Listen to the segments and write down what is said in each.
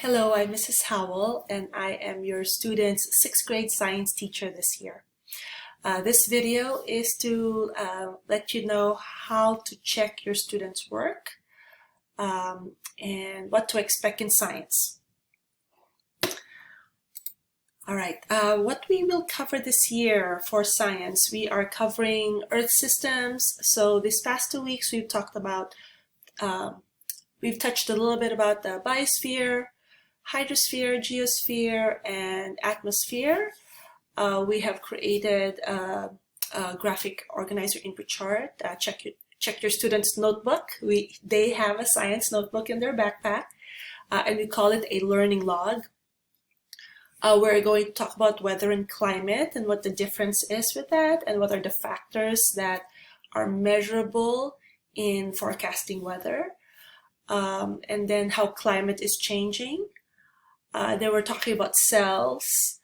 Hello, I'm Mrs Howell, and I am your student's 6th grade science teacher this year. This video is to let you know how to check your students' work and what to expect in science. All right, what we will cover this year for science, we are covering Earth systems. So these past 2 weeks we've talked about, we've touched a little bit about the biosphere, hydrosphere, geosphere, and atmosphere. We have created a graphic organizer input chart. Check your students' notebook. They have a science notebook in their backpack, and we call it a learning log. We're going to talk about weather and climate and what the difference is with that, and what are the factors that are measurable in forecasting weather, and then how climate is changing. Then we're talking about cells,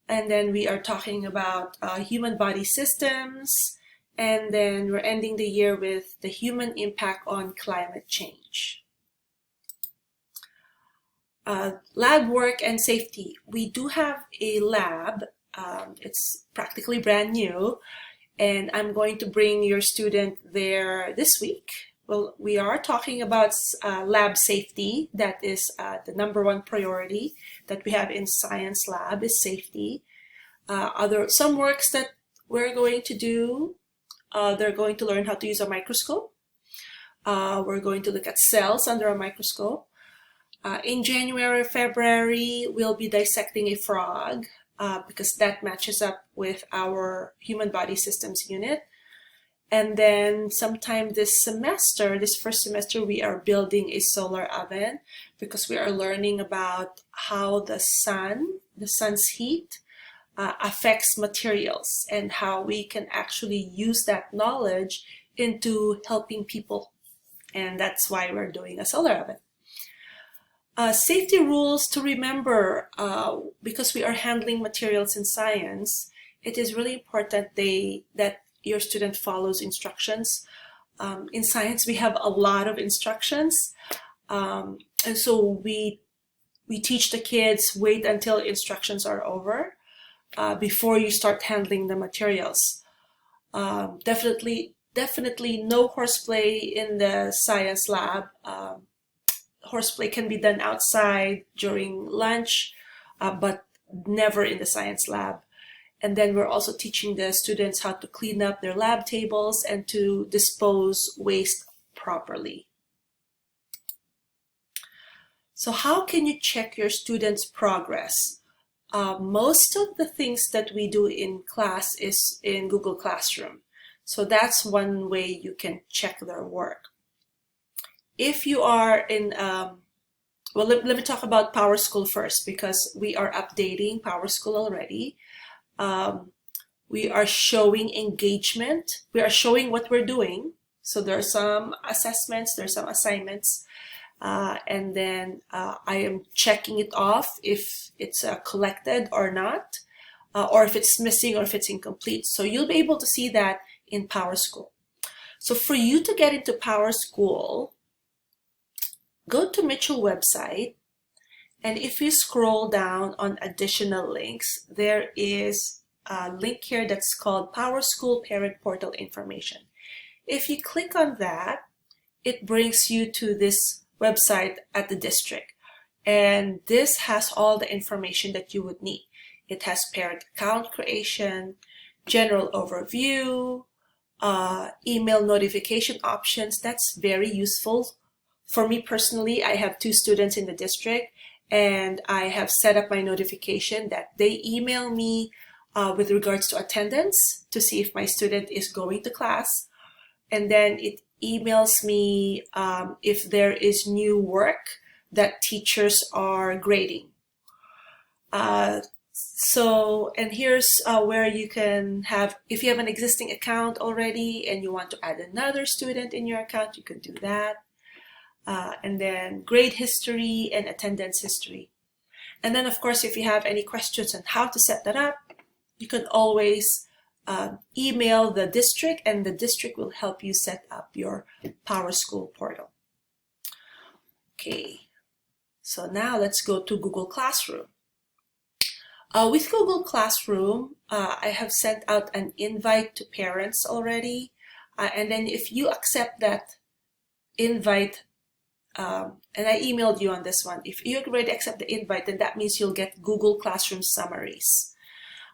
and then we are talking about human body systems, and then we're ending the year with the human impact on climate change. Lab work and safety. We do have a lab. It's practically brand new, and I'm going to bring your student there this week. Well, we are talking about lab safety. That is the #1 priority that we have in science lab is safety. Some works that we're going to do, they're going to learn how to use a microscope. We're going to look at cells under a microscope. In January, February, we'll be dissecting a frog because that matches up with our human body systems unit. And then sometime this first semester, we are building a solar oven because we are learning about how the sun's heat affects materials and how we can actually use that knowledge into helping people. And that's why we're doing a solar oven. Safety rules to remember, because we are handling materials in science, it is really important that your student follows instructions. In science, we have a lot of instructions, and so we teach the kids, wait until instructions are over before you start handling the materials. Definitely no horseplay in the science lab. Horseplay can be done outside during lunch, but never in the science lab. And then we're also teaching the students how to clean up their lab tables and to dispose waste properly. So how can you check your students' progress? Most of the things that we do in class is in Google Classroom. So that's one way you can check their work. If you are in, well, let me talk about PowerSchool first because we are updating PowerSchool already. We are showing engagement. We are showing what we're doing. So there are some assessments, there are some assignments, and then I am checking it off if it's collected or not, or if it's missing or if it's incomplete. So you'll be able to see that in PowerSchool. So for you to get into PowerSchool, go to Mitchell website, and if you scroll down on additional links, there is a link here that's called PowerSchool Parent Portal Information. If you click on that, it brings you to this website at the district. And this has all the information that you would need. It has parent account creation, general overview, email notification options. That's very useful. For me personally, I have 2 students in the district, and I have set up my notification that they email me with regards to attendance to see if my student is going to class. And then it emails me if there is new work that teachers are grading. And here's where you can have, if you have an existing account already and you want to add another student in your account, you can do that. And then grade history and attendance history. And then, of course, if you have any questions on how to set that up, you can always email the district, and the district will help you set up your PowerSchool portal. Okay, So now let's go to Google Classroom. With Google Classroom, I have sent out an invite to parents already. And then if you accept that invite, and I emailed you on this one, if you already accept the invite, then that means you'll get Google Classroom summaries.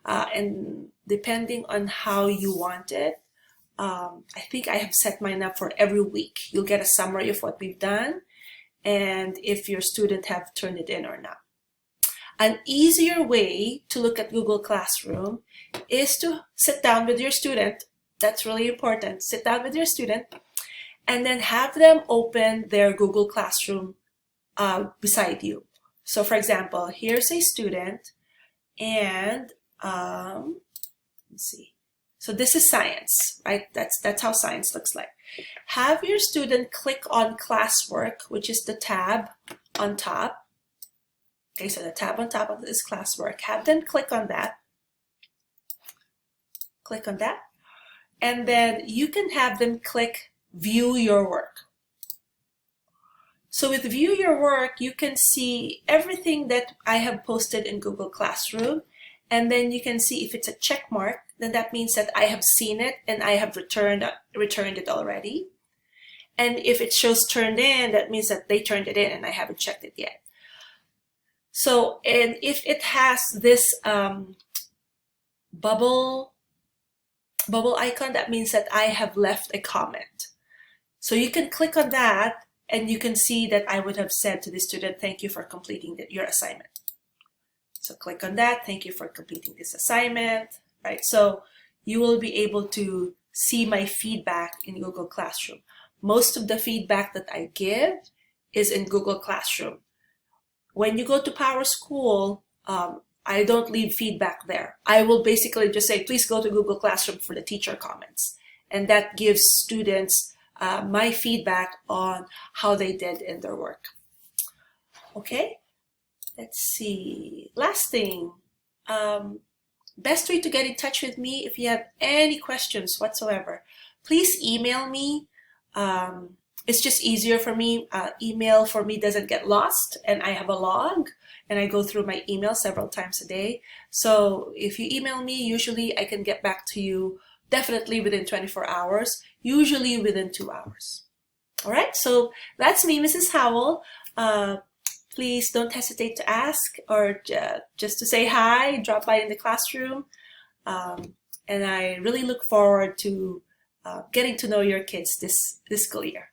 And depending on how you want it, I think I have set mine up for every week. You'll get a summary of what we've done and if your student have turned it in or not. An easier way to look at Google Classroom is to sit down with your student. That's really important. Sit down with your student and then have them open their Google Classroom beside you. So for example, here's a student and let's see. So this is science, right? That's how science looks like. Have your student click on classwork, which is the tab on top. Okay, so the tab on top of this classwork. Have them click on that. Click on that. And then you can have them click view your work. So with view your work, you can see everything that I have posted in Google Classroom. And then you can see if it's a check mark, then that means that I have seen it and I have returned it already. And if it shows turned in, that means that they turned it in and I haven't checked it yet. So, and if it has this bubble icon, that means that I have left a comment. So you can click on that and you can see that I would have said to the student, thank you for completing your assignment. So click on that, thank you for completing this assignment, right? So you will be able to see my feedback in Google Classroom. Most of the feedback that I give is in Google Classroom. When you go to Power School, I don't leave feedback there. I will basically just say, please go to Google Classroom for the teacher comments. And that gives students my feedback on how they did in their work. Okay, let's see. Last thing, best way to get in touch with me if you have any questions whatsoever, please email me. It's just easier for me. Email for me doesn't get lost, and I have a log and I go through my email several times a day. So if you email me, usually I can get back to you definitely within 24 hours, usually within 2 hours. All right, so that's me, Mrs. Howell. Please don't hesitate to ask or just to say hi, drop by in the classroom. And I really look forward to getting to know your kids this school year.